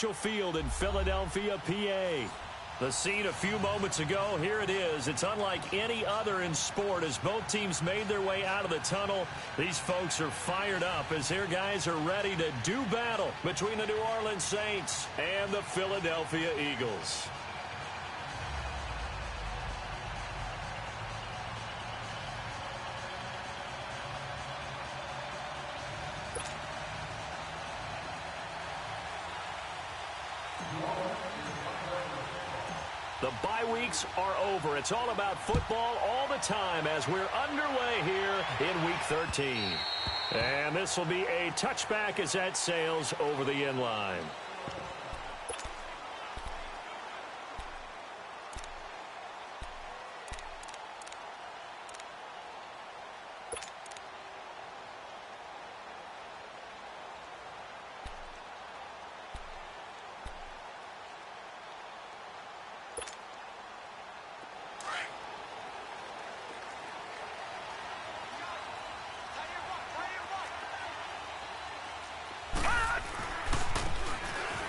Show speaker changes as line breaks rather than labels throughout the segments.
Marshall Field in Philadelphia, PA. The scene a few moments ago, here it is. It's unlike any other in sport as both teams made their way out of the tunnel. These folks are fired up as their guys are ready to do battle between the New Orleans Saints and the Philadelphia Eagles. The bye weeks are over. It's all about football all the time as we're underway here in Week 13. And this will be a touchback as that sails over the end line.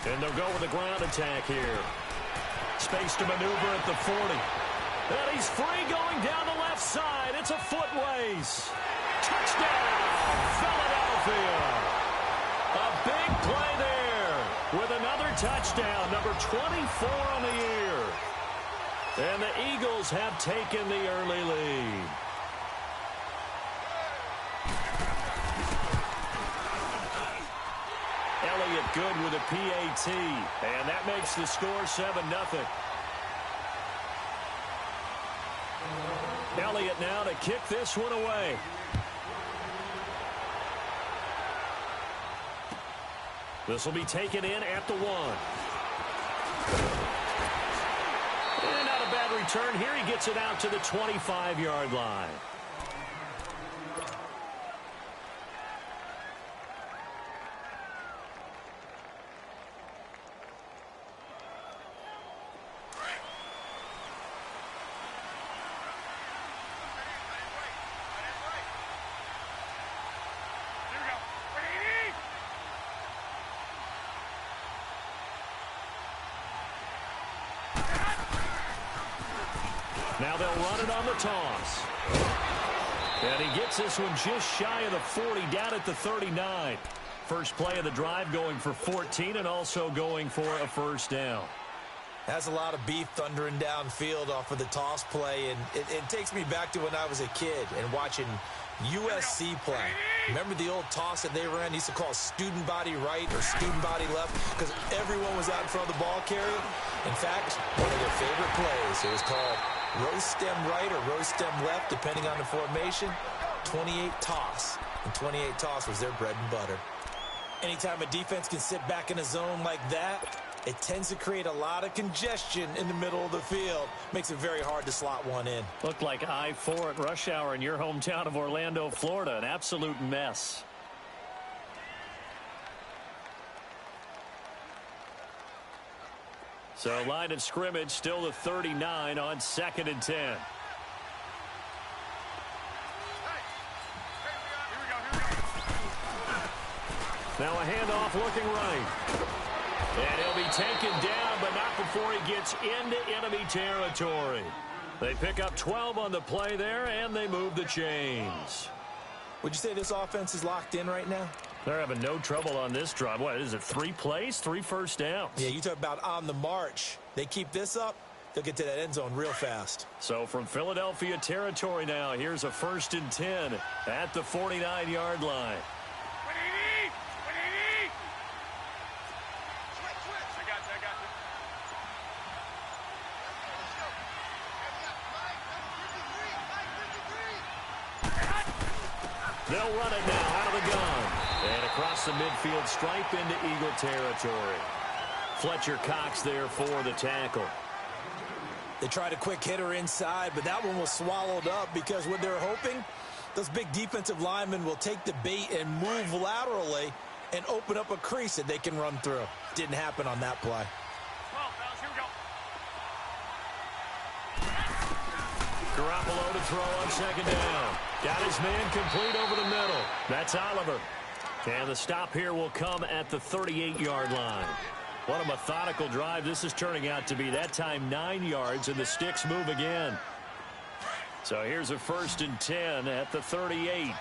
And they'll go with the ground attack here. Space to maneuver at the 40. And he's free going down the left side. It's a foot race. Touchdown, Philadelphia. A big play there with another touchdown, number 24 on the year. And the Eagles have taken the early lead. Elliott good with a PAT, and that makes the score 7-0. Elliott now to kick this one away. This will be taken in at the 1. And not a bad return here. He gets it out to the 25-yard line. Now they'll run it on the toss. And he gets this one just shy of the 40, down at the 39. First play of the drive going for 14 and also going for a first down.
That's a lot of beef thundering downfield off of the toss play, and it takes me back to when I was a kid and watching USC play. Remember the old toss that they ran? They used to call student body right or student body left because everyone was out in front of the ball carrier. In fact, one of their favorite plays, it was called rose stem right or rose stem left, depending on the formation. 28 toss, and 28 toss was their bread and butter. Anytime a defense can sit back in a zone like that, it tends to create a lot of congestion in the middle of the field. Makes it very hard to slot one in.
Looked like I-4 at rush hour in your hometown of Orlando, Florida. An absolute mess. So line of scrimmage still the 39 on 2nd and 10. Now a handoff looking right. And he'll be taken down, but not before he gets into enemy territory. They pick up 12 on the play there, and they move the chains.
Would you say this offense is locked in right now?
They're having no trouble on this drive. What is it, 3 plays, 3 first downs?
Yeah, you talk about on the march. They keep this up, they'll get to that end zone real fast.
So from Philadelphia territory now, here's a 1st and 10 at the 49-yard line. They'll run it now out of the gun. And across the midfield stripe into Eagle territory. Fletcher Cox there for the tackle.
They tried a quick hitter inside, but that one was swallowed up because what they're hoping, those big defensive linemen will take the bait and move laterally and open up a crease that they can run through. Didn't happen on that play.
Garoppolo to throw on 2nd down. Got his man complete over the middle. That's Oliver. And the stop here will come at the 38-yard line. What a methodical drive this is turning out to be. That time 9 yards, and the sticks move again. So here's a 1st and 10 at the 38.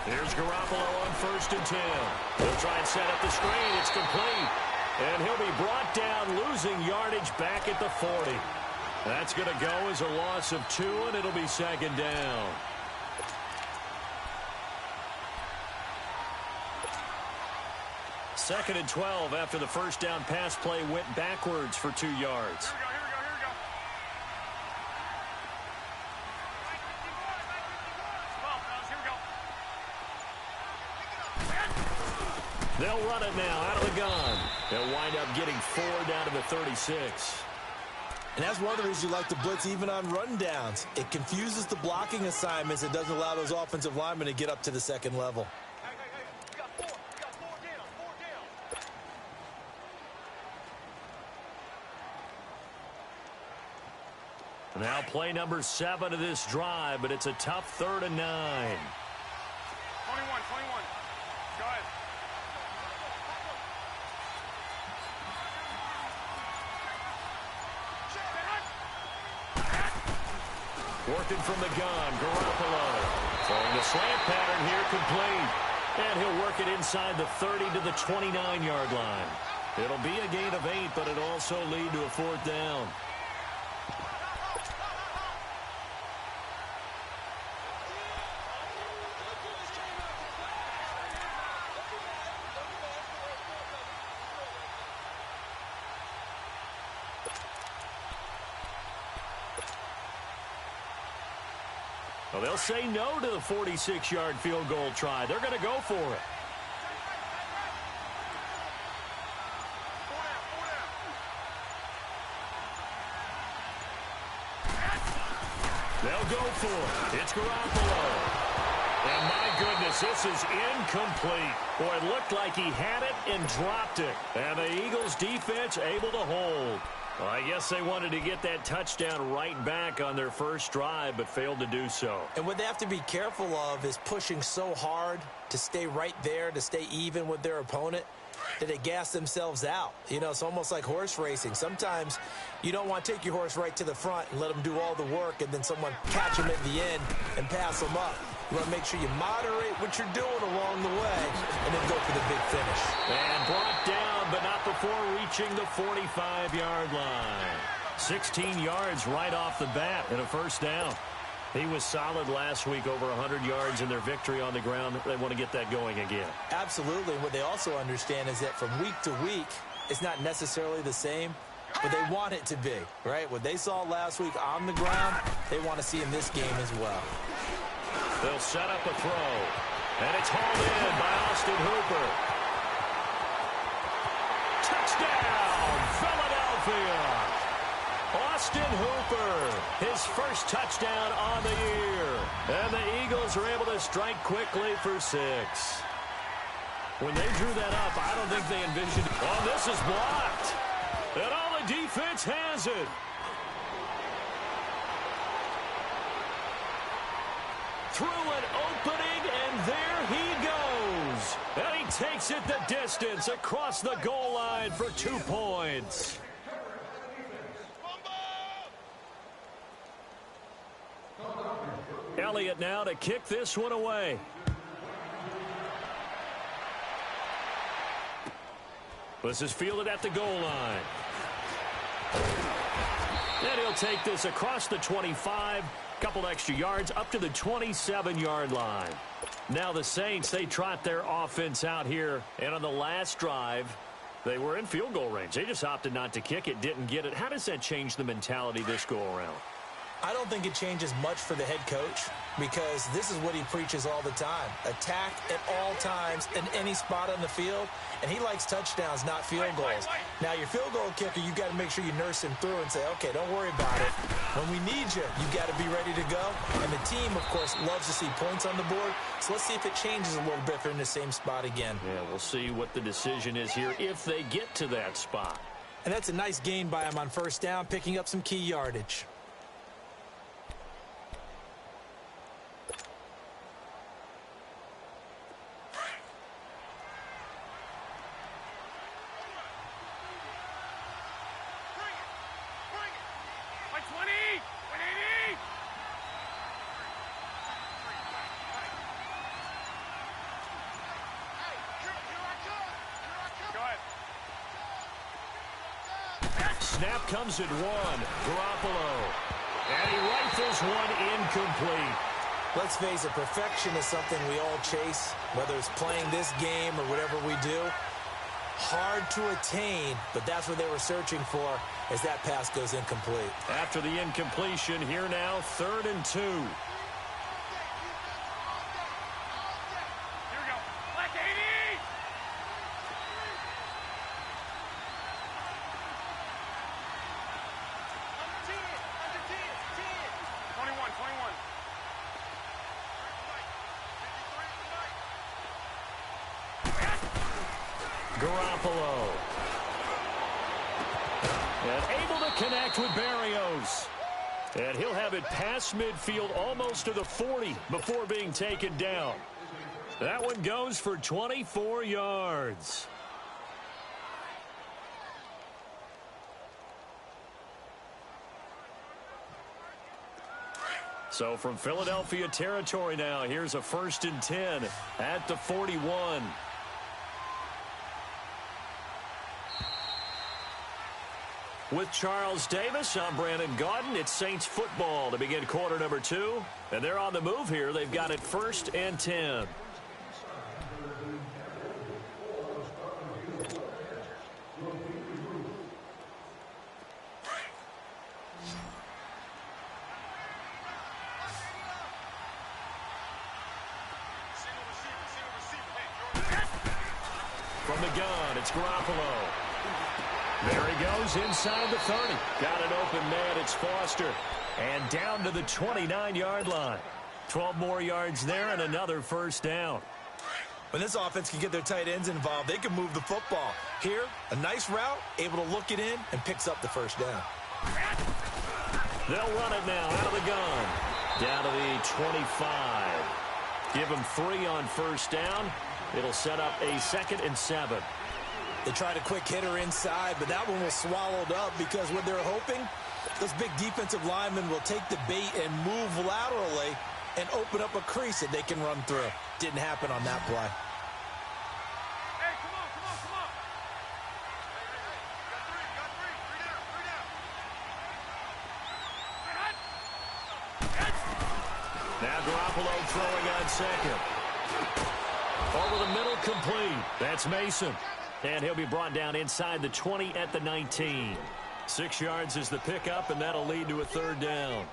Here's Garoppolo on 1st and 10. He'll try and set up the screen. It's complete. And he'll be brought down, losing yardage back at the 40. That's going to go as a loss of 2, and it'll be 2nd down. Second and 12 after the first down pass play went backwards for 2 yards. They'll run it now out of the gun. They'll wind up getting 4 down to the 36.
And that's one of the reasons you like to blitz even on rundowns. It confuses the blocking assignments. It doesn't allow those offensive linemen to get up to the second level.
Now play number 7 of this drive, but it's a tough 3rd and 9.
21. Go ahead.
Working from the gun, Garoppolo. Throwing the slant pattern here, complete. And he'll work it inside the 30 to the 29-yard line. It'll be a gain of 8, but it'll also lead to a 4th down. Well, they'll say no to the 46-yard field goal try. They're going to go for it. They'll go for it. It's Garoppolo. And my goodness, this is incomplete. Boy, it looked like he had it and dropped it. And the Eagles defense able to hold. Well, I guess they wanted to get that touchdown right back on their first drive, but failed to do so.
And what they have to be careful of is pushing so hard to stay right there, to stay even with their opponent, that they gas themselves out. You know, it's almost like horse racing. Sometimes you don't want to take your horse right to the front and let them do all the work, and then someone catch them at the end and pass them up. You want to make sure you moderate what you're doing along the way and then go for the big finish.
And brought down, but not before reaching the 45-yard line. 16 yards right off the bat and a 1st down. He was solid last week, over 100 yards in their victory on the ground. They want to get that going again.
Absolutely. What they also understand is that from week to week, it's not necessarily the same, but they want it to be, right? What they saw last week on the ground, they want to see in this game as well.
They'll set up a throw. And it's hauled in by Austin Hooper. Touchdown, Philadelphia. Austin Hooper, his first touchdown on the year. And the Eagles are able to strike quickly for 6. When they drew that up, I don't think they envisioned. Oh, this is blocked. And all the defense has it. Through an opening, and there he goes. And he takes it the distance across the goal line for 2 points. Elliott now to kick this one away. This is fielded at the goal line. And he'll take this across the 25. Couple extra yards up to the 27-yard line. Now the Saints, they trot their offense out here. And on the last drive, they were in field goal range. They just opted not to kick it, didn't get it. How does that change the mentality this go around?
I don't think it changes much for the head coach, because this is what he preaches all the time. Attack at all times in any spot on the field, and he likes touchdowns, not field goals. Now, your field goal kicker, you got to make sure you nurse him through and say, okay, don't worry about it. When we need you, you got to be ready to go. And the team, of course, loves to see points on the board. So let's see if it changes a little bit if they're in the same spot again.
Yeah, we'll see what the decision is here if they get to that spot.
And that's a nice gain by him on 1st down, picking up some key yardage.
snap comes at 1. Garoppolo. And he rifles one incomplete.
Let's face it, perfection is something we all chase, whether it's playing this game or whatever we do. Hard to attain, but that's what they were searching for as that pass goes incomplete.
After the incompletion, here now, 3rd and 2. Garoppolo. And able to connect with Barrios. And he'll have it past midfield almost to the 40 before being taken down. That one goes for 24 yards. So from Philadelphia territory now, here's a 1st and 10 at the 41. With Charles Davis, I'm Brandon Gaudin. It's Saints football to begin quarter number 2. And they're on the move here. They've got it 1st and 10. From the gun, it's Garoppolo. There he goes inside the 30. Got an open man. It's Foster. And down to the 29-yard line. 12 more yards there and another 1st down.
When this offense can get their tight ends involved, they can move the football. Here, a nice route, able to look it in, and picks up the 1st down.
They'll run it now out of the gun. Down to the 25. Give them 3 on 1st down. It'll set up a 2nd and 7.
They tried a quick hitter inside, but that one was swallowed up because what they're hoping, those big defensive linemen will take the bait and move laterally and open up a crease that they can run through. Didn't happen on that play.
Hey, come on, come on, come on. Got 3,
Now Garoppolo throwing on 2nd. Over the middle, complete. That's Mason. And he'll be brought down inside the 20 at the 19. 6 yards is the pickup, and that'll lead to a 3rd down.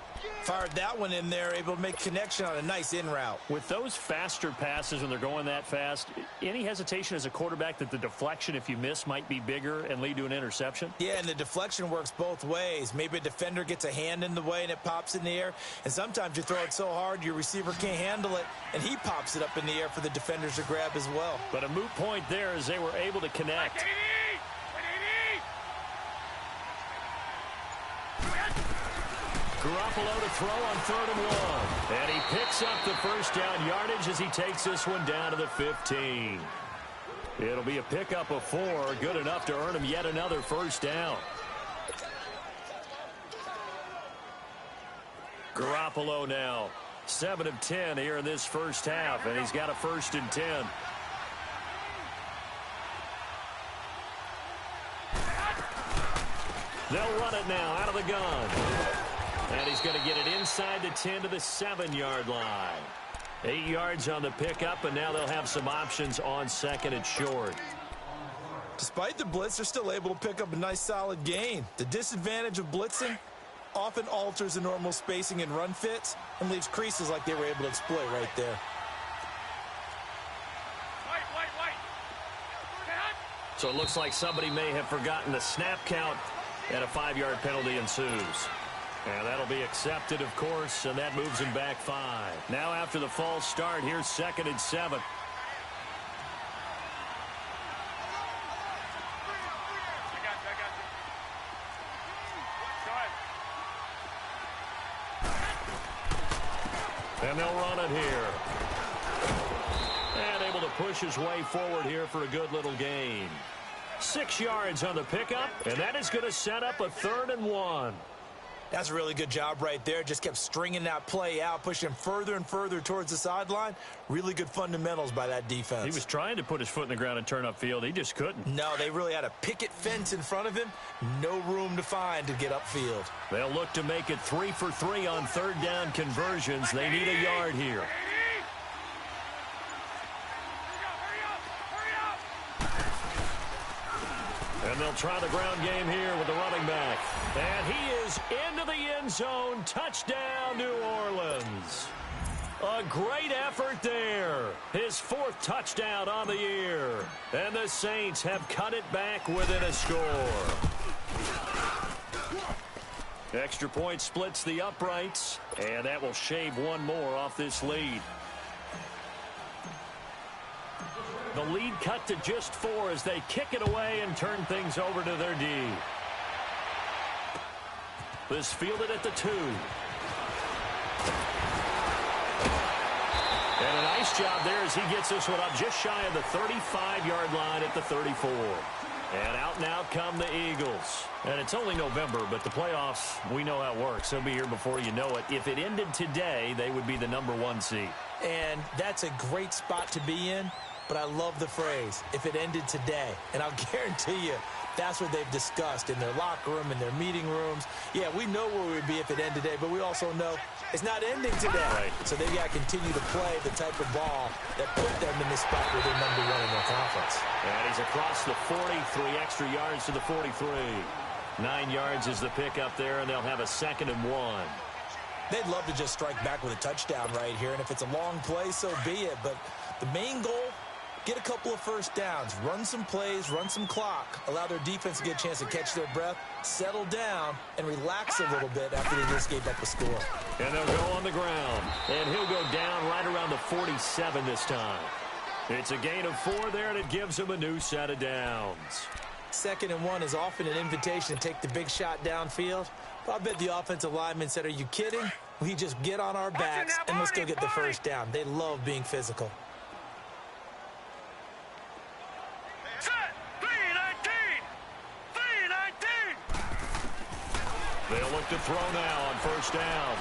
Fired that one in there, able to make connection on a nice in route.
With those faster passes when they're going that fast, any hesitation as a quarterback that the deflection, if you miss, might be bigger and lead to an interception?
Yeah, and the deflection works both ways. Maybe a defender gets a hand in the way and it pops in the air. And sometimes you throw it so hard your receiver can't handle it, and he pops it up in the air for the defenders to grab as well.
But a moot point there as they were able to connect. Garoppolo to throw on 3rd and 1. And he picks up the 1st down yardage as he takes this one down to the 15. It'll be a pickup of 4, good enough to earn him yet another 1st down. Garoppolo now, 7 of 10 here in this 1st half, and he's got a 1st and 10. They'll run it now out of the gun. And he's going to get it inside the 10 to the 7-yard line. 8 yards on the pickup, and now they'll have some options on 2nd and short.
Despite the blitz, they're still able to pick up a nice solid gain. The disadvantage of blitzing often alters the normal spacing and run fits and leaves creases like they were able to exploit right there.
So it looks like somebody may have forgotten the snap count, and a 5-yard penalty ensues. And that'll be accepted, of course, and that moves him back 5. Now after the false start, here's 2nd and 7. And they'll run it here. And able to push his way forward here for a good little gain. 6 yards on the pickup, and that is going to set up a 3rd and 1.
That's a really good job right there. Just kept stringing that play out, pushing him further and further towards the sideline. Really good fundamentals by that defense.
He was trying to put his foot in the ground and turn upfield. He just couldn't.
No, they really had a picket fence in front of him. No room to find to get upfield.
They'll look to make it 3 for 3 on third down conversions. They need a yard here. And they'll try the ground game here with the running back. And he is into the end zone. Touchdown, New Orleans. A great effort there. His 4th touchdown on the year. And the Saints have cut it back within a score. Extra point splits the uprights. And that will shave one more off this lead. The lead cut to just 4 as they kick it away and turn things over to their D. This fielded at the 2. And a nice job there as he gets this one up just shy of the 35-yard line at the 34. And out now come the Eagles. And it's only November, but the playoffs, we know how it works. They'll be here before you know it. If it ended today, they would be the #1 seed.
And that's a great spot to be in. But I love the phrase, if it ended today. And I'll guarantee you, that's what they've discussed in their locker room, in their meeting rooms. Yeah, we know where we'd be if it ended today, but we also know it's not ending today.
Right.
So they've got to continue to play the type of ball that put them in this spot where they're #1 in their conference.
And he's across the 40, 3 extra yards to the 43. 9 yards is the pick up there, and they'll have a 2nd and 1.
They'd love to just strike back with a touchdown right here, and if it's a long play, so be it. But the main goal, get a couple of first downs, run some plays, run some clock, allow their defense to get a chance to catch their breath, settle down, and relax a little bit after they just gave up a score.
And they'll go on the ground. And he'll go down right around the 47 this time. It's a gain of 4 there, and it gives him a new set of downs.
2nd and 1 is often an invitation to take the big shot downfield. But I bet the offensive lineman said, are you kidding? We just get on our backs and let's go get the first down. They love being physical.
They'll look to throw now on first down.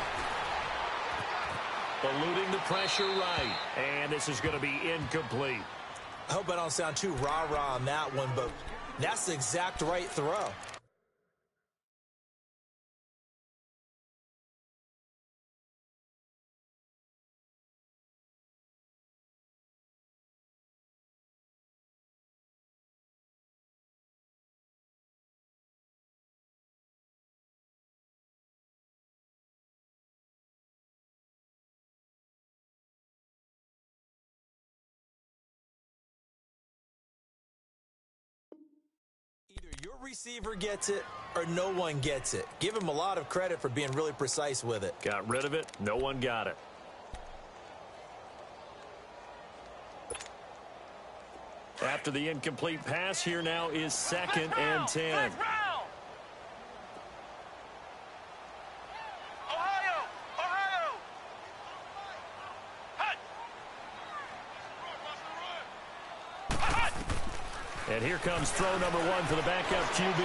Eluding the pressure right. And this is going to be incomplete.
I hope I don't sound too rah-rah on that one, but that's the exact right throw. Either your receiver gets it or no one gets it. Give him a lot of credit for being really precise with it.
Got rid of it. No one got it. After the incomplete pass, here now is 2nd and 10. And here comes throw number 1 for the backup QB.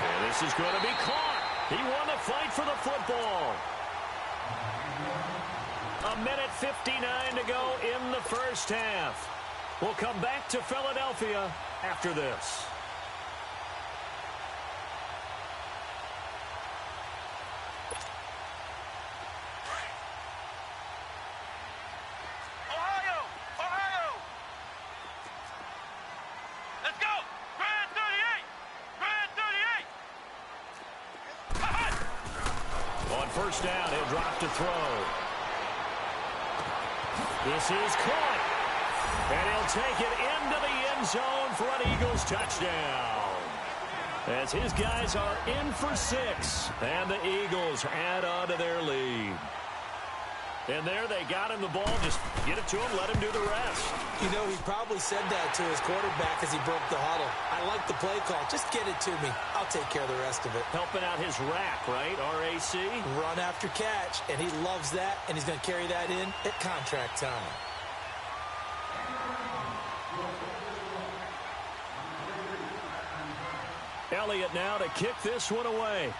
And this is going to be caught. He won the fight for the football. 1:59 to go in the first half. We'll come back to Philadelphia after this. First down, he'll drop to throw. This is caught. And he'll take it into the end zone for an Eagles touchdown. As his guys are in for 6. And the Eagles add on to their lead. And there they got him the ball. Just get it to him, let him do the rest.
You know, he probably said that to his quarterback as he broke the huddle. I like the play call. Just get it to me. I'll take care of the rest of it.
Helping out his rack, right? RAC.
Run after catch, and he loves that, and he's going to carry that in at contract time.
Elliott now to kick this one away.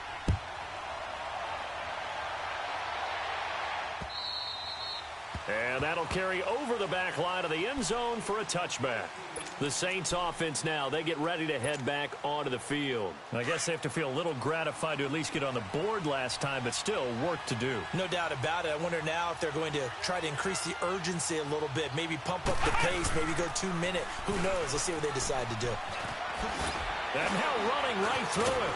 And that'll carry over the back line of the end zone for a touchback. The Saints offense now, they get ready to head back onto the field. I guess they have to feel a little gratified to at least get on the board last time, but still work to do.
No doubt about it. I wonder now if they're going to try to increase the urgency a little bit, maybe pump up the pace, maybe go 2 minute. Who knows? Let's see what they decide to do.
And now running right through it.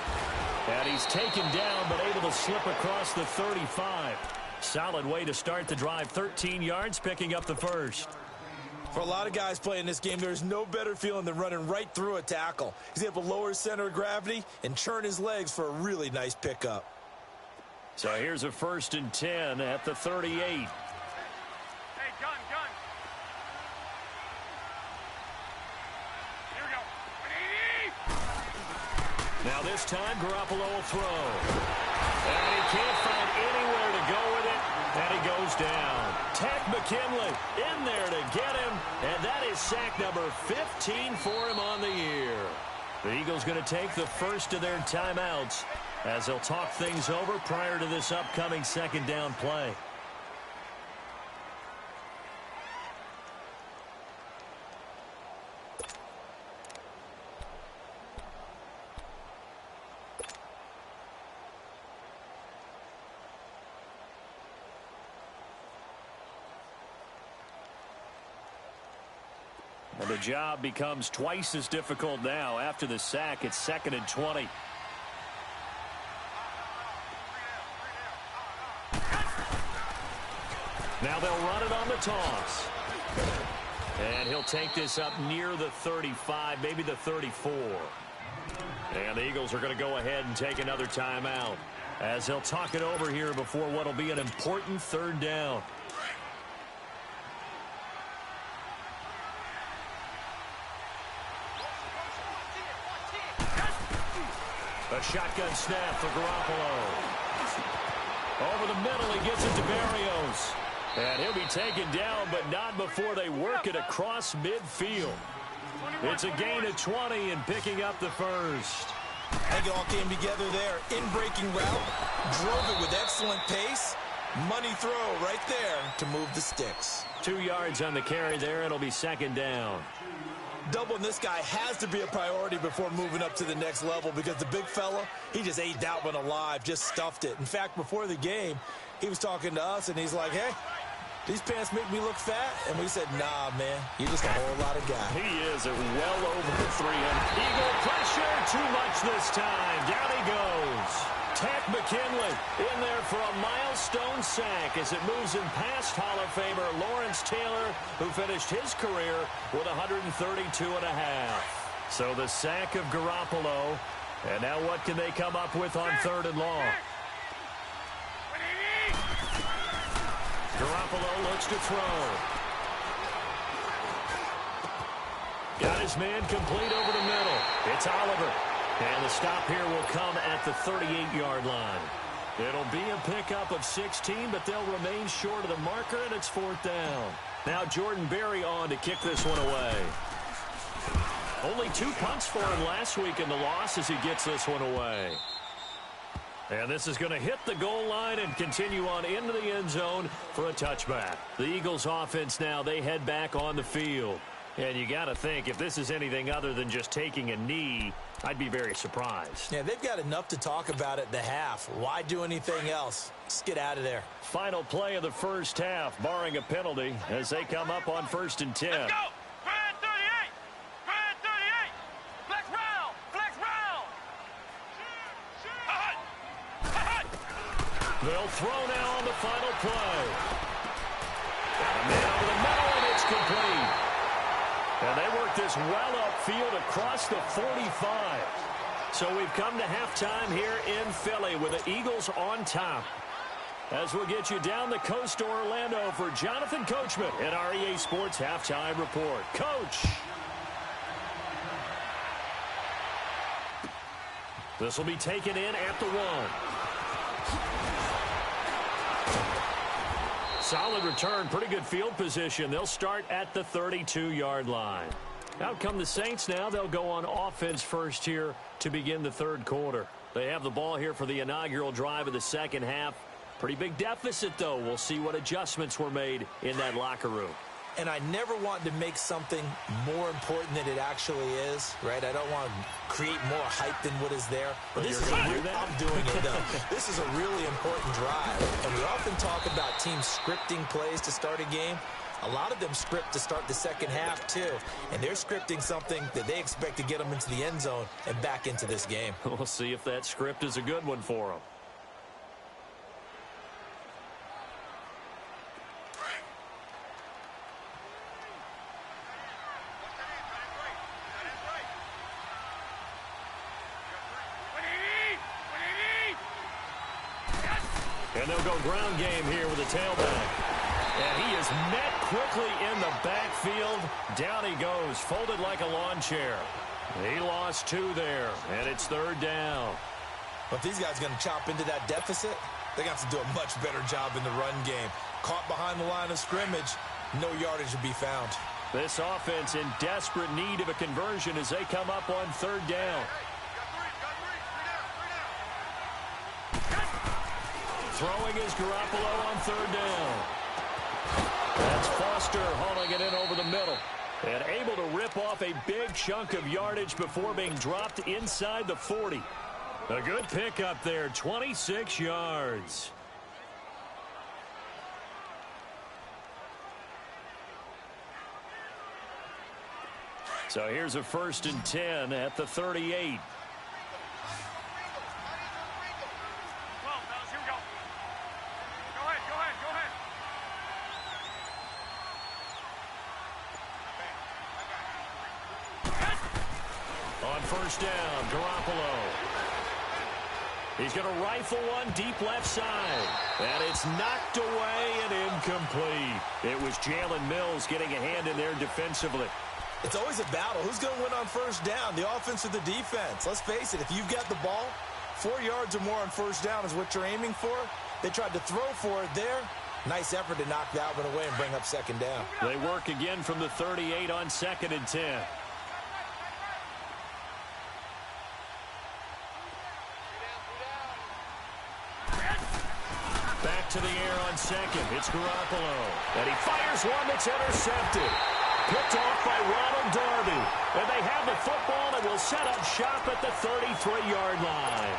And he's taken down, but able to slip across the 35. Solid way to start the drive. 13 yards, picking up the first.
For a lot of guys playing this game, there's no better feeling than running right through a tackle. He's able to lower his center of gravity and churn his legs for a really nice pickup.
So here's a 1st and 10 at the 38.
Hey, gun. Here we go.
Now this time, Garoppolo will throw. And he can't find anywhere to go with it. And he goes down. Ted McKinley in there to get him. And that is sack number 15 for him on the year. The Eagles going to take the first of their timeouts as they'll talk things over prior to this upcoming 2nd down play. And the job becomes twice as difficult now. After the sack, it's 2nd and 20. Now they'll run it on the toss. And he'll take this up near the 35, maybe the 34. And the Eagles are going to go ahead and take another timeout as they'll talk it over here before what will be an important 3rd down. A shotgun snap for Garoppolo. Over the middle, he gets it to Berrios. And he'll be taken down, but not before they work it across midfield. It's a gain of 20 and picking up the first.
I think it all came together there. In-breaking route, drove it with excellent pace. Money throw right there to move the sticks.
2 yards on the carry there. It'll be 2nd down.
Doubling this guy has to be a priority before moving up to the next level because the big fella, he just ate that one alive, just stuffed it. In fact, before the game, he was talking to us, and he's like, hey, these pants make me look fat? And we said, nah, man, you're just a whole lot of guy.
He is at well over 300. Eagle pressure, too much this time. Down he goes. Ted McKinley in there for a milestone sack as it moves him past Hall of Famer Lawrence Taylor, who finished his career with 132.5. So the sack of Garoppolo. And now what can they come up with on 3rd and long? Garoppolo looks to throw. Got his man complete over the middle. It's Oliver. And the stop here will come at the 38-yard line. It'll be a pickup of 16, but they'll remain short of the marker, and it's 4th down. Now Jordan Berry on to kick this one away. Only 2 punts for him last week in the loss as he gets this one away. And this is going to hit the goal line and continue on into the end zone for a touchback. The Eagles offense now, they head back on the field. And you got to think, if this is anything other than just taking a knee, I'd be very surprised.
Yeah, they've got enough to talk about at the half. Why do anything else? Just get out of there.
Final play of the first half, barring a penalty, as they come up on 1st and 10.
Let's go! Brad 38! Brad 38! Flex round! Flex round!
They'll throw now on the final play. And a man over the middle, and it's complete. And they work this well upfield across the 45. So we've come to halftime here in Philly with the Eagles on top. As we'll get you down the coast to Orlando for Jonathan Coachman in our EA Sports Halftime Report. Coach. This will be taken in at the 1. Solid return, pretty good field position. They'll start at the 32-yard line. Out come the Saints now. They'll go on offense first here to begin the 3rd quarter. They have the ball here for the inaugural drive of the 2nd half. Pretty big deficit, though. We'll see what adjustments were made in that locker room.
And I never want to make something more important than it actually is, right? I don't want to create more hype than what is there. But this is I'm doing it, though. This is a really important drive. And we often talk about teams scripting plays to start a game. A lot of them script to start the second half, too. And they're scripting something that they expect to get them into the end zone and back into this game.
We'll see if that script is a good one for them. And they'll go ground game here with a tailback. And he is met quickly in the backfield. Down he goes, folded like a lawn chair. He lost 2 there, and it's 3rd down.
But these guys are going to chop into that deficit. They're going to have to do a much better job in the run game. Caught behind the line of scrimmage, no yardage to be found.
This offense in desperate need of a conversion as they come up on 3rd down. Throwing is Garoppolo on 3rd down. That's Foster hauling it in over the middle. And able to rip off a big chunk of yardage before being dropped inside the 40. A good pickup there, 26 yards. So here's a 1st and 10 at the 38. On 1st down, Garoppolo. He's going to rifle one deep left side. And it's knocked away and incomplete. It was Jalen Mills getting a hand in there defensively.
It's always a battle. Who's going to win on 1st down, the offense or the defense? Let's face it, if you've got the ball, 4 yards or more on 1st down is what you're aiming for. They tried to throw for it there. Nice effort to knock that one away and bring up 2nd down.
They work again from the 38 on 2nd and 10. Back to the air on 2nd. It's Garoppolo. And he fires one that's intercepted. Picked off by Ronald Darby. And they have the football and will set up shop at the 33-yard line.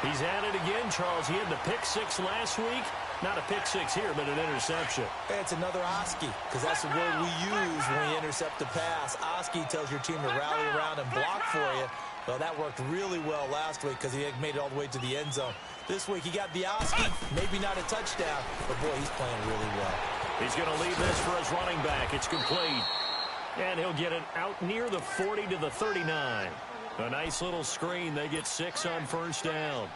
He's at it again, Charles. He had the pick 6 last week. Not a pick 6 here, but an interception.
Hey, it's another Oski, because that's the word we use when we intercept a pass. Oski tells your team to rally around and block for you. Well, that worked really well last week because he had made it all the way to the end zone. This week he got the Oski, maybe not a touchdown, but boy, he's playing really well.
He's going to leave this for his running back. It's complete. And he'll get it out near the 40 to the 39. A nice little screen. They get 6 on 1st down.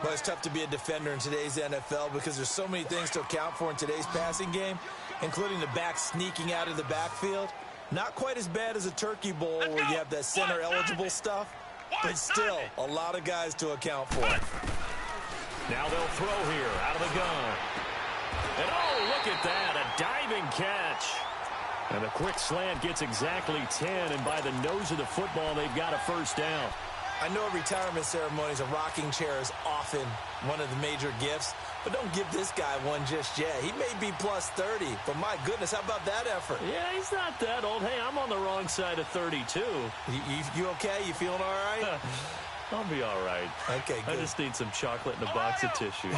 Well, it's tough to be a defender in today's NFL because there's so many things to account for in today's passing game, including the back sneaking out of the backfield. Not quite as bad as a turkey bowl where you have that center-eligible stuff, but still a lot of guys to account for.
Now they'll throw here out of the gun. And oh, look at that, a diving catch. And a quick slant gets exactly 10, and by the nose of the football, they've got a 1st down.
I know retirement ceremonies, a rocking chair is often one of the major gifts, but don't give this guy one just yet. He may be plus 30, but my goodness, how about that effort?
Yeah, he's not that old. Hey, I'm on the wrong side of 32.
You okay? You feeling all right?
I'll be all right.
Okay, good.
I just need some chocolate and a box of tissues.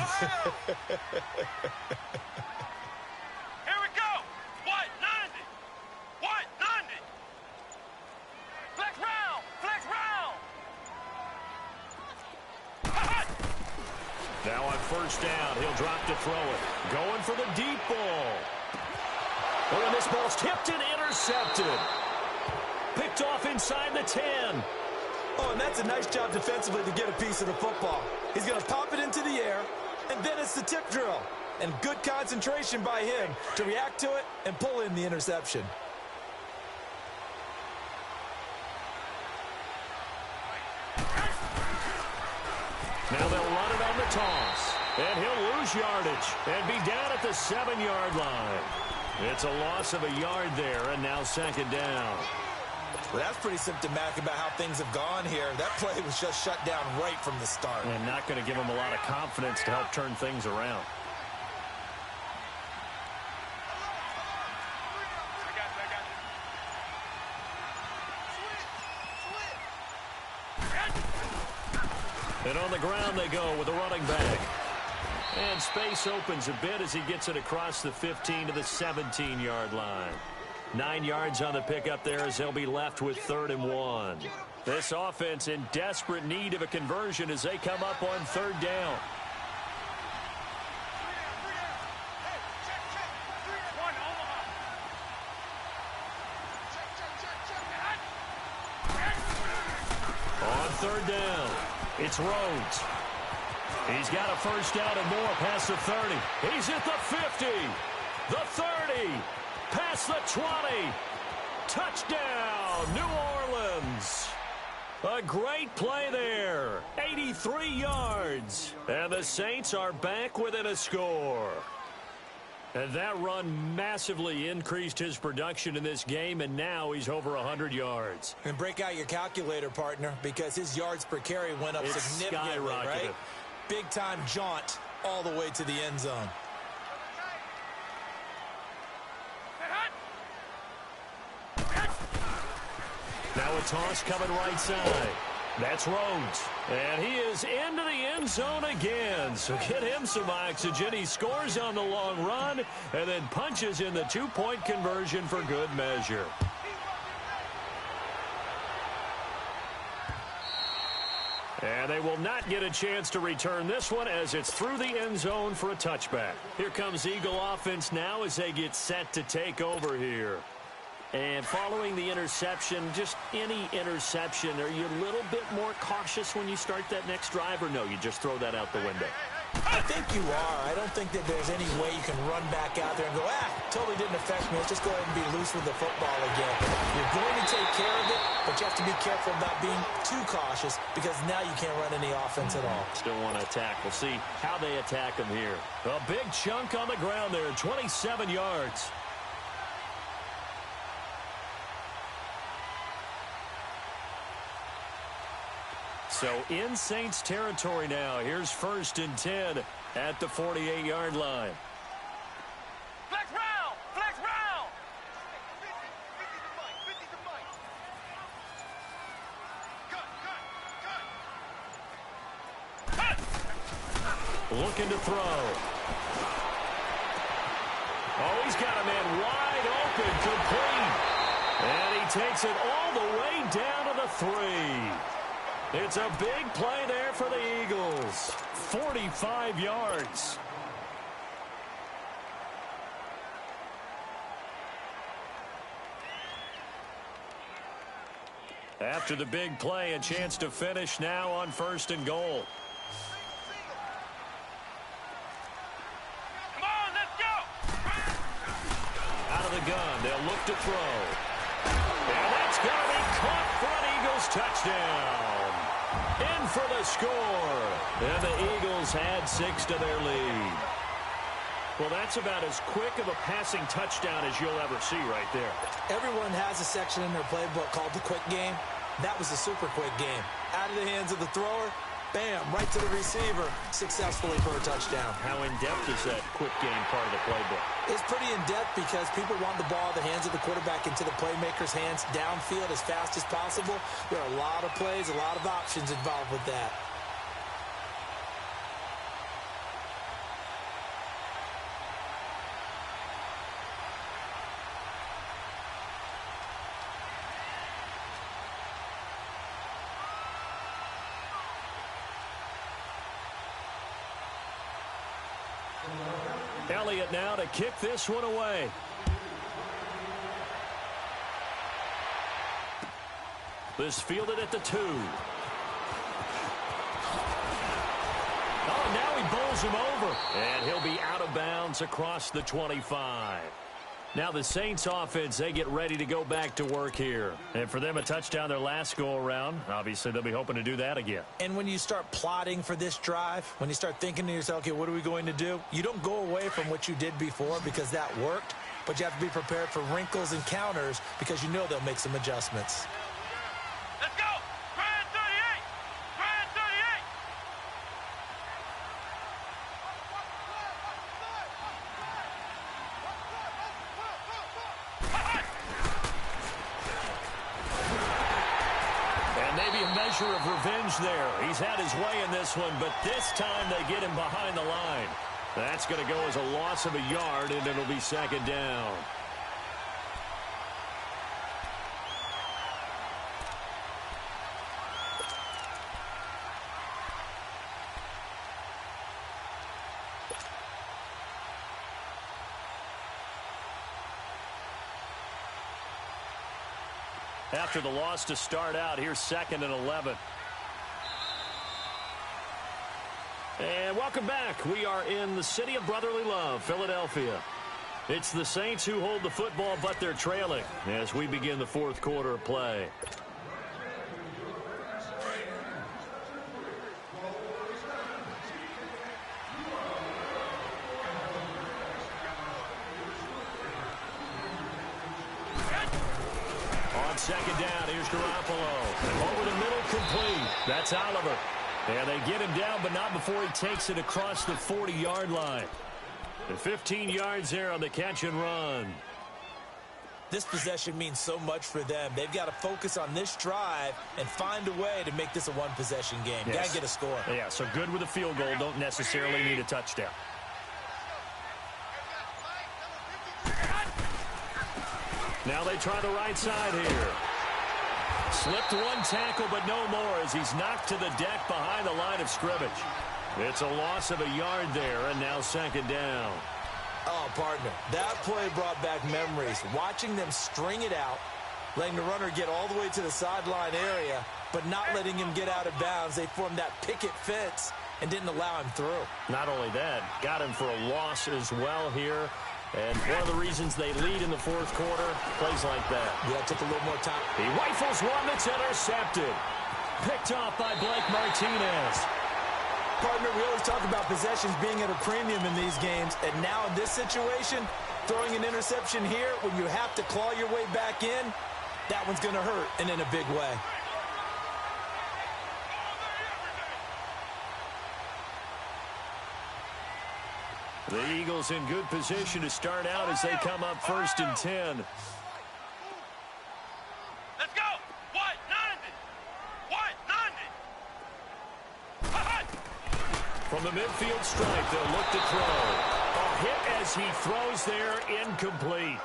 Now on 1st down, he'll drop to throw it. Going for the deep ball. Oh, and this ball's tipped and intercepted. Picked off inside the 10.
Oh, and that's a nice job defensively to get a piece of the football. He's going to pop it into the air, and then it's the tip drill. And good concentration by him to react to it and pull in the interception.
Now they'll run it on the toss. And he'll lose yardage and be down at the 7-yard line. It's a loss of a yard there, and now 2nd down.
Well, that's pretty symptomatic about how things have gone here. That play was just shut down right from the start.
And not going to give him a lot of confidence to help turn things around. And on the ground they go with a running back. And space opens a bit as he gets it across the 15 to the 17-yard line. 9 yards on the pickup there as they'll be left with 3rd and 1. This offense in desperate need of a conversion as they come up on 3rd down. On 3rd down, it's Rhodes. He's got a first down and more past the 30. He's at the 50, the 30, past the 20. Touchdown, New Orleans. A great play there, 83 yards. And the Saints are back within a score. And that run massively increased his production in this game, and now he's over 100 yards.
And break out your calculator, partner, because his yards per carry went up significantly, right? Big-time jaunt all the way to the end zone.
Now a toss coming right side. That's Rhodes. And he is into the end zone again. So get him some oxygen. He scores on the long run and then punches in the 2-point conversion for good measure. And they will not get a chance to return this one as it's through the end zone for a touchback. Here comes Eagle offense now as they get set to take over here. And following the interception, just any interception, are you a little bit more cautious when you start that next drive, or no, you just throw that out the window?
I think you are. I don't think that there's any way you can run back out there and go, totally didn't affect me. Let's just go ahead and be loose with the football again. You're going to take care of it, but you have to be careful about being too cautious because now you can't run any offense at all.
Still want to attack. We'll see how they attack him here. A big chunk on the ground there, 27 yards. So in Saints territory now. Here's 1st and 10 at the 48-yard line.
Flex round! Flex round!
Looking to throw. Oh, he's got a man wide open, complete. And he takes it all the way down to the 3. It's a big play there for the Eagles. 45 yards. After the big play, a chance to finish now on 1st and goal.
Come on, let's go!
Out of the gun, they'll look to throw. And that's going to be caught for an Eagles touchdown. In for the score. And the Eagles add 6 to their lead. Well, that's about as quick of a passing touchdown as you'll ever see right there.
Everyone has a section in their playbook called the quick game. That was a super quick game. Out of the hands of the thrower, bam, right to the receiver, successfully for a touchdown.
How in-depth is that quick game part of the playbook?
It's pretty in-depth because people want the ball in the hands of the quarterback into the playmaker's hands downfield as fast as possible. There are a lot of plays, a lot of options involved with that.
Elliott now to kick this one away. This fielded at the 2. Oh, now he bowls him over. And he'll be out of bounds across the 25. Now the Saints offense, they get ready to go back to work here. And for them, a touchdown their last go-around. Obviously, they'll be hoping to do that again.
And when you start plotting for this drive, when you start thinking to yourself, okay, what are we going to do? You don't go away from what you did before because that worked. but you have to be prepared for wrinkles and counters because you know they'll make some adjustments.
Let's go! Grand 38! Grand 38!
And maybe a measure of revenge there. He's had his way in this one, but this time they get him behind the line. That's going to go as a loss of a yard, and it'll be second down. After the loss to start out, here's 2nd and 11. And welcome back. We are in the city of brotherly love, Philadelphia. It's the Saints who hold the football, but they're trailing as we begin the 4th quarter of play. On 2nd down, here's Garoppolo. Over the middle, complete. That's Oliver. And they get him down, but not before he takes it across the 40-yard line. And 15 yards there on the catch and run.
This possession means so much for them. They've got to focus on this drive and find a way to make this a one-possession game.
Yes.
Got to get a score.
Yeah, so good with a field goal. Don't necessarily need a touchdown. Now they try the right side here. Slipped one tackle, but no more as he's knocked to the deck behind the line of scrimmage. It's a loss of a yard there, and now 2nd down.
Oh, partner, that play brought back memories. Watching them string it out, letting the runner get all the way to the sideline area, but not letting him get out of bounds. They formed that picket fence and didn't allow him through.
Not only that, got him for a loss as well here. And one of the reasons they lead in the 4th quarter, plays like that.
Yeah, it took a little more time.
He rifles one that's intercepted. Picked off by Blake Martinez.
Partner, we always talk about possessions being at a premium in these games, and now in this situation, throwing an interception here when you have to claw your way back in, that one's going to hurt, and in a big way.
The Eagles in good position to start out as they come up 1st and 10.
Let's go! White 90! White 90!
From the midfield stripe, they'll look to throw. A hit as he throws there, incomplete.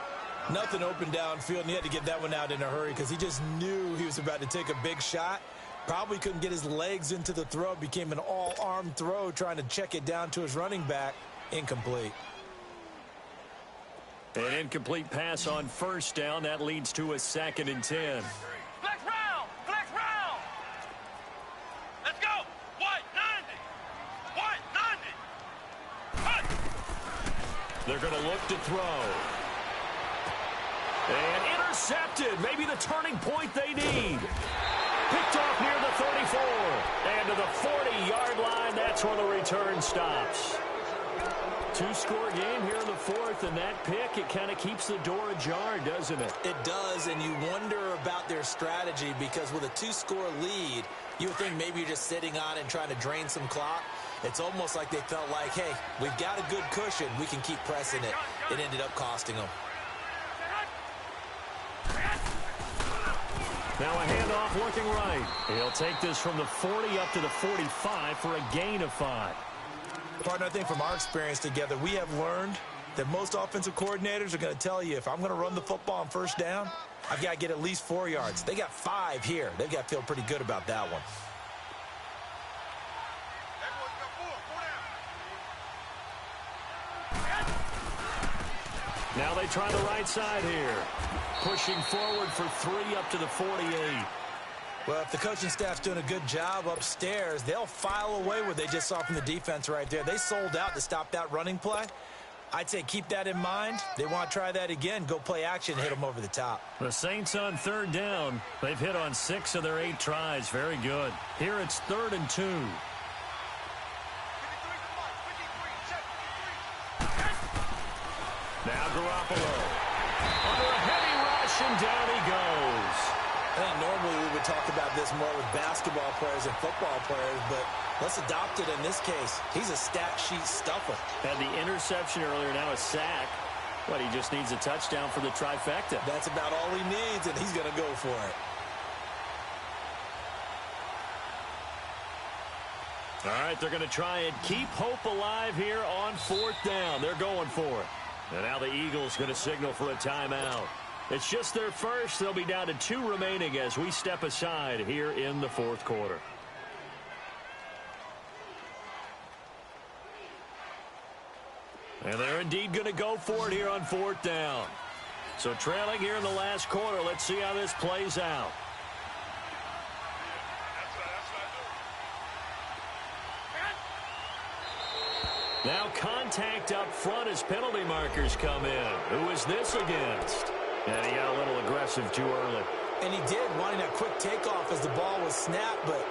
Nothing open downfield, and he had to get that one out in a hurry because he just knew he was about to take a big shot. Probably couldn't get his legs into the throw. Became an all-arm throw trying to check it down to his running back. Incomplete.
An incomplete pass on 1st down. That leads to a 2nd and 10.
Flex round! Flex round! Let's go! White 90! White 90! Hut!
They're going to look to throw. And intercepted. Maybe the turning point they need. Picked off near the 34. And to the 40-yard line, that's where the return stops. 2-score game here in the 4th, and that pick, it kind of keeps the door ajar, doesn't it?
It does, and you wonder about their strategy because with a 2-score lead, you would think maybe you're just sitting on it and trying to drain some clock. It's almost like they felt like, hey, we've got a good cushion. We can keep pressing it. It ended up costing them.
Now a handoff looking right. He'll take this from the 40 up to the 45 for a gain of 5.
Partner, I think from our experience together, we have learned that most offensive coordinators are going to tell you, if I'm going to run the football on 1st down, I've got to get at least 4 yards. They got 5 here. They've got to feel pretty good about that one.
Now they try the right side here. Pushing forward for 3 up to the 48.
Well, if the coaching staff's doing a good job upstairs, they'll file away what they just saw from the defense right there. They sold out to stop that running play. I'd say keep that in mind. They want to try that again. Go play action, hit them over the top.
The Saints on 3rd down. They've hit on 6 of their 8 tries. Very good. Here it's 3rd and 2. Now Garoppolo. Under a heavy rush, and down he goes.
I think normally we would talk about this more with basketball players and football players, but let's adopt it in this case. He's a stat sheet stuffer.
Had the interception earlier, now a sack. But he just needs a touchdown for the trifecta.
That's about all he needs, and he's going to go for it.
All right, they're going to try and keep hope alive here on 4th down. They're going for it. And now the Eagles going to signal for a timeout. It's just their first. They'll be down to 2 remaining as we step aside here in the 4th quarter. And they're indeed going to go for it here on 4th down. So trailing here in the last quarter. Let's see how this plays out. Now contact up front as penalty markers come in. Who is this against? And he got a little aggressive too early.
And he did, wanting that quick takeoff as the ball was snapped, but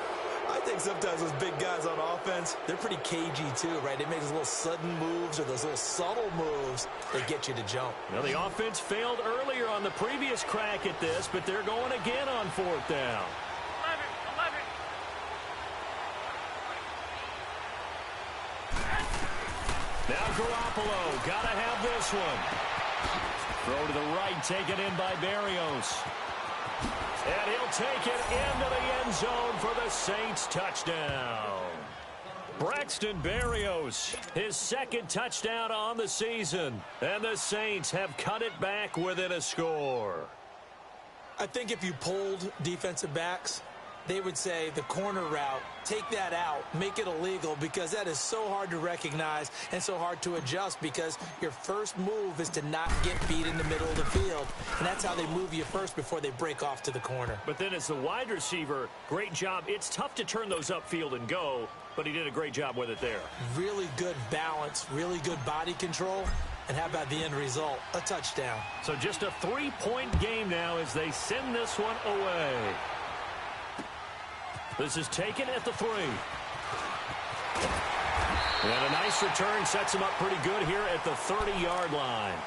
I think sometimes those big guys on offense, they're pretty cagey too, right? They make those little sudden moves or those little subtle moves that get you to jump.
Now the offense failed earlier on the previous crack at this, but they're going again on 4th down.
11.
Now Garoppolo, got to have this one. Throw to the right, taken in by Berrios. And he'll take it into the end zone for the Saints touchdown. Braxton Berrios, his 2nd touchdown on the season. And the Saints have cut it back within a score.
I think if you polled defensive backs, they would say the corner route, take that out, make it illegal, because that is so hard to recognize and so hard to adjust, because your first move is to not get beat in the middle of the field. And that's how they move you first before they break off to the corner.
But then as the wide receiver, great job. It's tough to turn those upfield and go, but he did a great job with it there.
Really good balance, really good body control. And how about the end result? A touchdown.
So just a 3-point game now as they send this one away. This is taken at the 3. And a nice return sets him up pretty good here at the 30-yard line.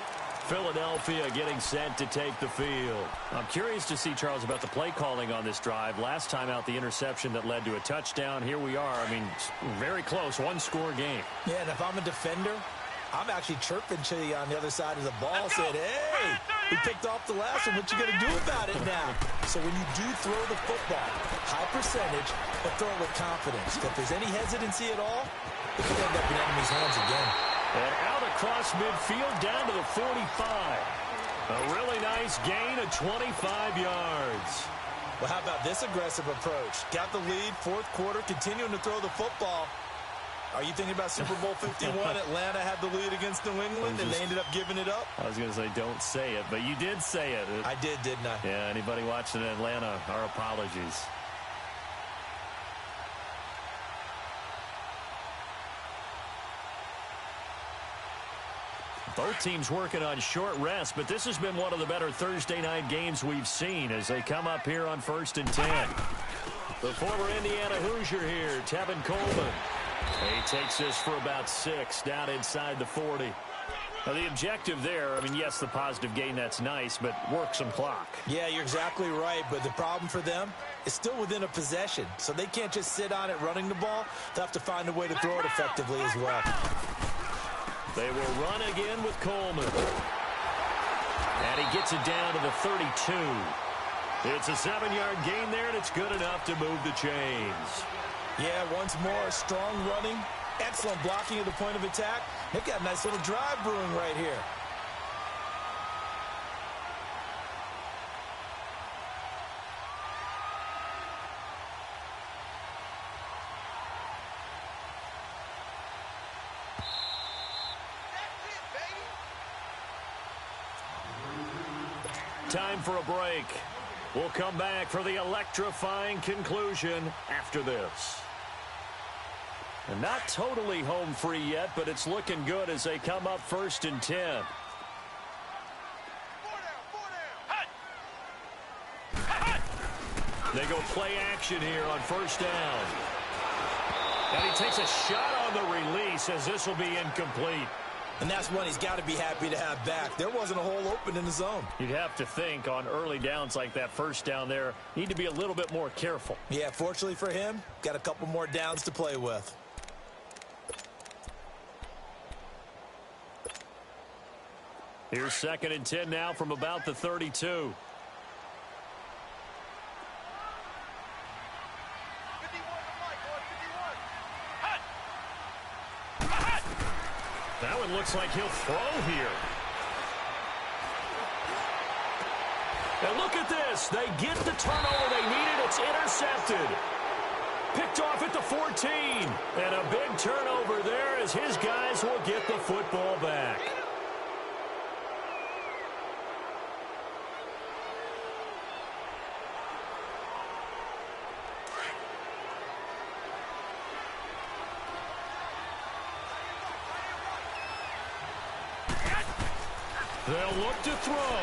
Philadelphia getting set to take the field. I'm curious to see, Charles, about the play calling on this drive. Last time out, the interception that led to a touchdown. Here we are. I mean, very close, 1-score game.
Yeah, and if I'm a defender, I'm actually chirping to you on the other side of the ball, saying, hey, we picked off the last one. What you going to do about it now? So when you do throw the football, high percentage, but throw it with confidence. If there's any hesitancy at all, it could end up in enemy's hands again.
And out across midfield down to the 45. A really nice gain of 25 yards.
Well, how about this aggressive approach? Got the lead, 4th quarter, continuing to throw the football. Are you thinking about Super Bowl 51? Atlanta had the lead against New England, and they ended up giving it up?
I was going to say, don't say it, but you did say it.
I did, didn't I?
Yeah, anybody watching in Atlanta, our apologies. Both teams working on short rest, but this has been one of the better Thursday night games we've seen as they come up here on 1st and 10. The former Indiana Hoosier here, Tevin Coleman. He takes this for about 6 down inside the 40. Now the objective there, I mean, yes, the positive gain, that's nice, but work some clock.
Yeah, you're exactly right, but the problem for them is still within a possession, so they can't just sit on it running the ball. They'll have to find a way to throw it effectively as well.
They will run again with Coleman. And he gets it down to the 32. It's a 7-yard gain there, and it's good enough to move the chains.
Yeah, once more, strong running, excellent blocking at the point of attack. They've got a nice little drive brewing right here.
Time for a break. We'll come back for the electrifying conclusion after this. And not totally home free yet, but it's looking good as they come up 1st and 10.
4 down. Hut.
They go play action here on 1st down. And he takes a shot on the release as this will be incomplete.
And that's one he's got to be happy to have back. There wasn't a hole open in the zone.
You'd have to think on early downs like that first down there, need to be a little bit more careful.
Yeah, fortunately for him, got a couple more downs to play with.
Here's 2nd and 10 now from about the 32. That one looks like he'll throw here. And look at this. They get the turnover they needed. It's intercepted. Picked off at the 14. And a big turnover there as his guys will get the football back. They'll look to throw.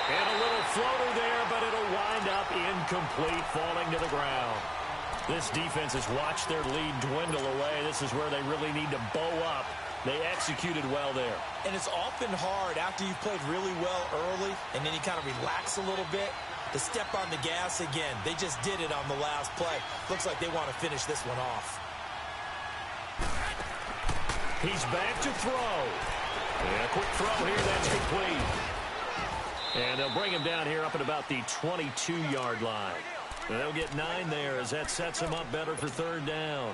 And a little floater there, but it'll wind up incomplete, falling to the ground. This defense has watched their lead dwindle away. This is where they really need to bow up. They executed well there.
And it's often hard after you've played really well early and then you kind of relax a little bit to step on the gas again. They just did it on the last play. Looks like they want to finish this one off.
He's back to throw. And a quick throw here, that's complete. And they'll bring him down here up at about the 22-yard line. And they'll get 9 there as that sets him up better for 3rd down.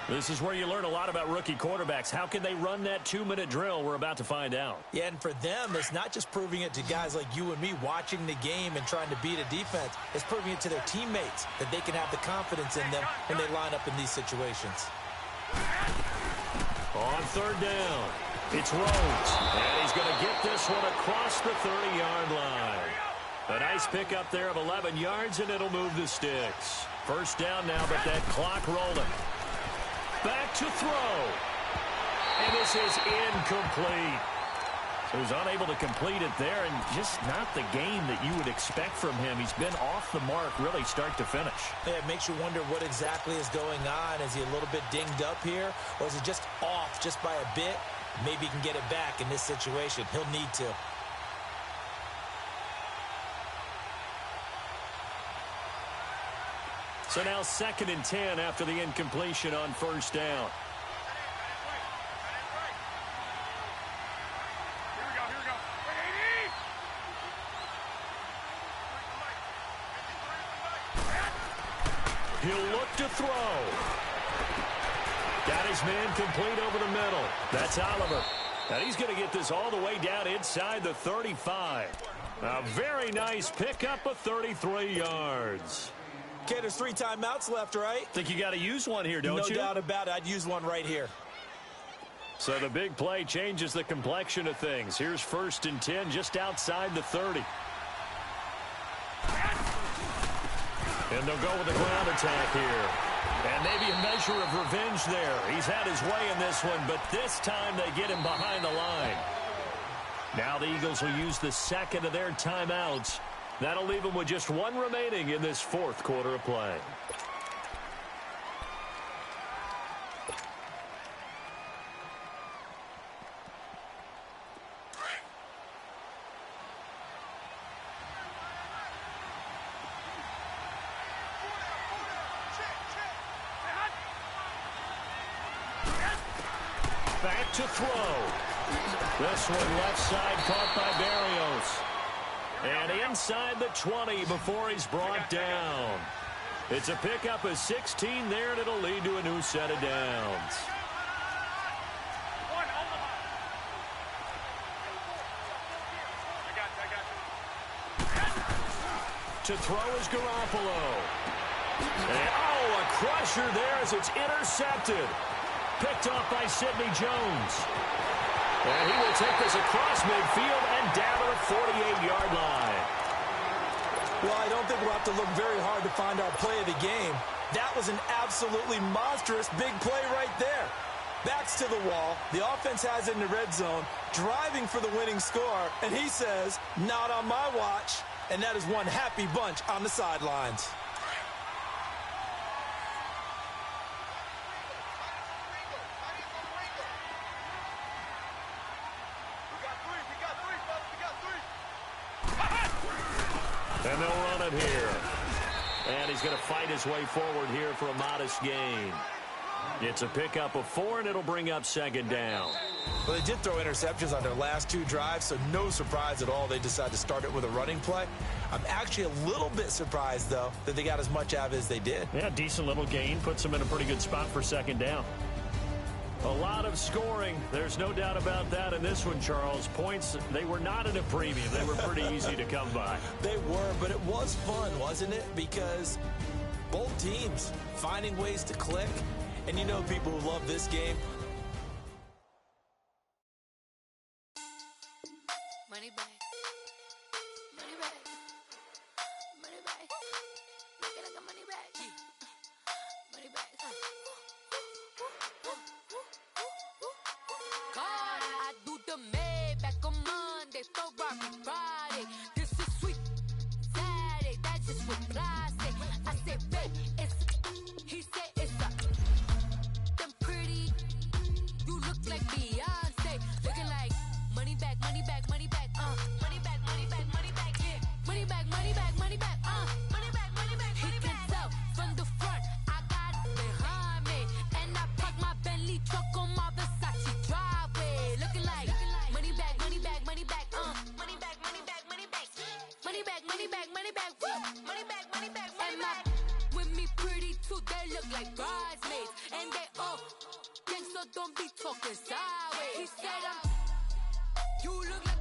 This is where you learn a lot about rookie quarterbacks. How can they run that 2-minute drill? We're about to find out.
Yeah, and for them, it's not just proving it to guys like you and me watching the game and trying to beat a defense. It's proving it to their teammates that they can have the confidence in them when they line up in these situations.
On 3rd down, it's Rhodes. And he's going to get this one across the 30-yard line. A nice pickup there of 11 yards, and it'll move the sticks. 1st down now, but that clock rolling. Back to throw. And this is incomplete. So he's unable to complete it there, and just not the game that you would expect from him. He's been off the mark really start to finish.
Yeah, it makes you wonder what exactly is going on. Is he a little bit dinged up here, or is it just off just by a bit? Maybe he can get it back in this situation. He'll need to.
So now 2nd and 10 after the incompletion on 1st down. He'll look to throw. Got his man complete over the middle. That's Oliver. And he's going to get this all the way down inside the 35. A very nice pickup of 33 yards.
Okay, there's 3 timeouts left, right?
Think you got to use one here, don't you?
No doubt about it. I'd use one right here.
So the big play changes the complexion of things. Here's 1st and 10 just outside the 30. And they'll go with the ground attack here. And maybe a measure of revenge there. He's had his way in this one, but this time they get him behind the line. Now the Eagles will use the 2nd of their timeouts. That'll leave them with just 1 remaining in this 4th quarter of play. Back to throw. This one left side caught by Barrios. And inside the 20 before he's brought down. It's a pickup of 16 there, and it'll lead to a new set of downs. To throw is Garoppolo. And, a crusher there as it's intercepted. Picked off by Sidney Jones. And he will take this across midfield and down to the 48-yard line.
Well, I don't think we'll have to look very hard to find our play of the game. That was an absolutely monstrous big play right there. Backs to the wall. The offense has it in the red zone, driving for the winning score. And he says, not on my watch. And that is one happy bunch on the sidelines.
And they'll run it here. And he's going to fight his way forward here for a modest gain. It's a pickup of 4, and it'll bring up second down.
Well, they did throw interceptions on their last 2 drives, so no surprise at all they decided to start it with a running play. I'm actually a little bit surprised, though, that they got as much out of it as they did.
Yeah, decent little gain. Puts them in a pretty good spot for second down. A lot of scoring. There's no doubt about that in this one, Charles. Points, they were not at a premium. They were pretty easy to come by.
They were, but it was fun, wasn't it? Because both teams finding ways to click. And you know people who love this game.
Money back. Money back. Money back. Make it like a money back. Money back. God, I do the Maybach on Monday, Ferrari Friday. This is sweet Saturday, that's just what I say. I say, babe, it's he said it's a them pretty. You look like Beyonce, looking like money back, money back, money back, money back, money back, money back, yeah. Money back, money back, money back, money back, money back, money back. He can tell from the front, I got it behind me, and I park my Bentley truck on my Versace driveway, looking like money back, money back, money back, money back, money back, money back, money back, money back, money back, woo, money back, money back, money back. With me pretty too, they look like bridesmaids, and they all gang, so don't be talking sideways. He said you look like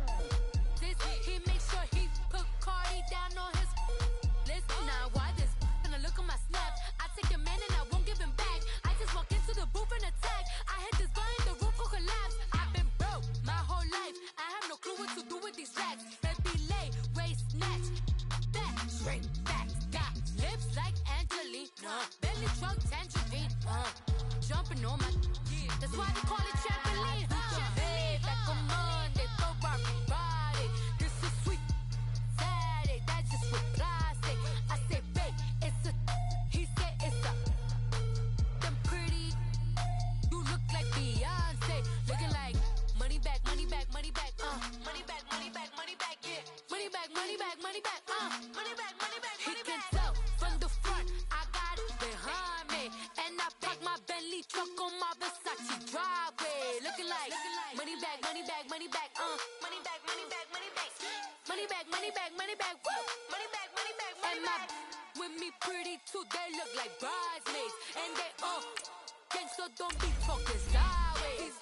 this. He makes sure he put Cardi down on his list. Now why this? Gonna look at my snap. I take your man and I won't give him back. I just walk into the booth and attack. I hit this guy in the roof will collapse. I've been broke my whole life. I have no clue what to do with these racks. Baby lay, waist snatch, back, straight back. Got lips like Angelina, belly truck tangerine. Jumping on my, that's why they call it trampoline. Back on Monday, Ferrari Friday. This is sweet Saturday, that's just what I say. I say, babe, it's a, he said it's a, them pretty. You look like Beyonce, looking like money back, money back, money back, money back, money back, money back, yeah. Money back, money back, money back, money back, money back, money back. He can tell from the front, I got it behind me, and I park my Bentley truck on my Versace driveway, looking like money back, money back, money back, money back, money back, money back, money back, money back, money back, woo, money back, money back, money back. With me pretty too, they look like bridesmaids, and they all gang, so don't be talking sideways.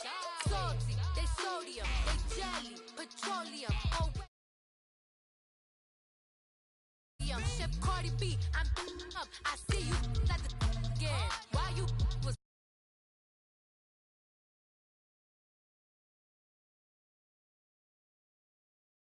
Salty, they sodium, they jelly, petroleum, oh. Chef Cardi B, I'm up. I